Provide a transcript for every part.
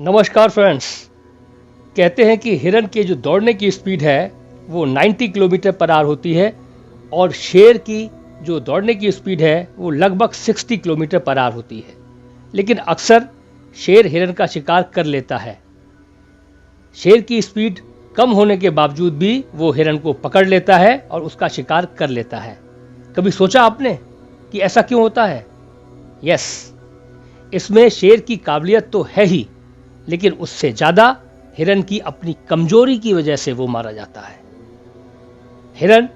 नमस्कार फ्रेंड्स। कहते हैं कि हिरन के जो दौड़ने की स्पीड है वो 90 किलोमीटर पर आवर होती है और शेर की जो दौड़ने की स्पीड है वो लगभग 60 किलोमीटर पर आवर होती है। लेकिन अक्सर शेर हिरन का शिकार कर लेता है। शेर की स्पीड कम होने के बावजूद भी वो हिरन को पकड़ लेता है और उसका शिकार कर लेता है। कभी सोचा आपने कि ऐसा क्यों होता है? यस, इसमें शेर की काबिलियत तो है ही, लेकिन उससे ज़्यादा हिरन की अपनी कमजोरी की वजह से वो मारा जाता है। हिरन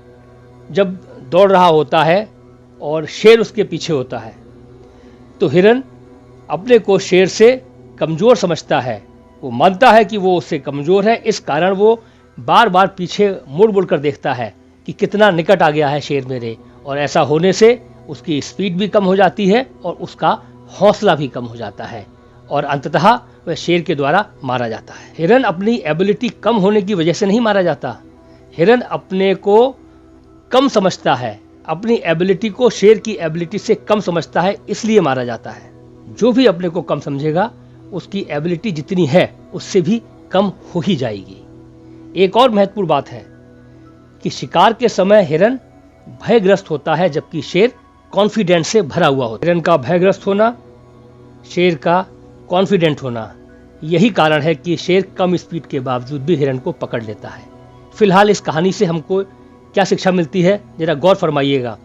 जब दौड़ रहा होता है और शेर उसके पीछे होता है तो हिरन अपने को शेर से कमज़ोर समझता है। वो मानता है कि वो उससे कमज़ोर है, इस कारण वो बार बार पीछे मुड़ मुड़ कर देखता है कि कितना निकट आ गया है शेर मेरे, और ऐसा होने से उसकी स्पीड भी कम हो जाती है और उसका हौसला भी कम हो जाता है और अंततः वह शेर के द्वारा मारा जाता है। हिरन अपनी एबिलिटी कम होने की वजह से नहीं मारा जाता। हिरन अपने को कम समझता है, अपनी एबिलिटी को शेर की एबिलिटी से कम समझता है, इसलिए मारा जाता है। जो भी अपने को कम समझेगा उसकी एबिलिटी जितनी है उससे भी कम हो ही जाएगी। एक और महत्वपूर्ण बात है कि शिकार के समय हिरन भयग्रस्त होता है जबकि शेर कॉन्फिडेंस से भरा हुआ होता है। हिरन का भयग्रस्त होना, शेर का कॉन्फिडेंट होना, यही कारण है कि शेर कम स्पीड के बावजूद भी हिरन को पकड़ लेता है। फिलहाल इस कहानी से हमको क्या शिक्षा मिलती है, जरा गौर फरमाइएगा।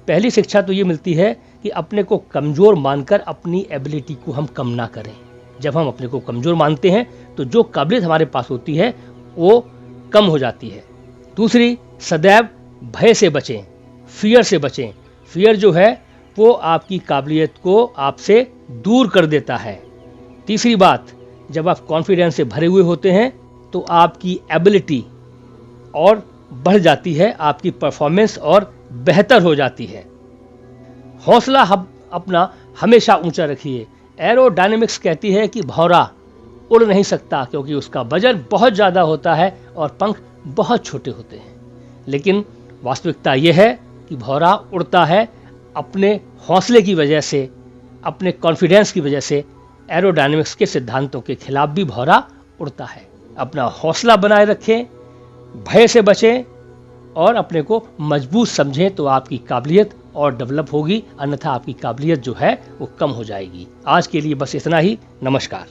पहली शिक्षा तो ये मिलती है कि अपने को कमज़ोर मानकर अपनी एबिलिटी को हम कम ना करें। जब हम अपने को कमज़ोर मानते हैं तो जो काबिलियत हमारे पास होती है वो कम हो जाती है। दूसरी, सदैव भय से बचें, फियर से बचें। फियर जो है वो आपकी काबिलियत को आपसे दूर कर देता है। तीसरी बात, जब आप कॉन्फिडेंस से भरे हुए होते हैं तो आपकी एबिलिटी और बढ़ जाती है, आपकी परफॉर्मेंस और बेहतर हो जाती है। हौसला अपना हमेशा ऊंचा रखिए। एरोडायनेमिक्स कहती है कि भौरा उड़ नहीं सकता क्योंकि उसका वजन बहुत ज़्यादा होता है और पंख बहुत छोटे होते हैं। लेकिन वास्तविकता यह है कि भौरा उड़ता है अपने हौसले की वजह से, अपने कॉन्फिडेंस की वजह से। एरोडायनेमिक्स के सिद्धांतों के खिलाफ भी भौरा उड़ता है। अपना हौसला बनाए रखें, भय से बचें और अपने को मजबूत समझें तो आपकी काबिलियत और डेवलप होगी, अन्यथा आपकी काबिलियत जो है वो कम हो जाएगी। आज के लिए बस इतना ही। नमस्कार।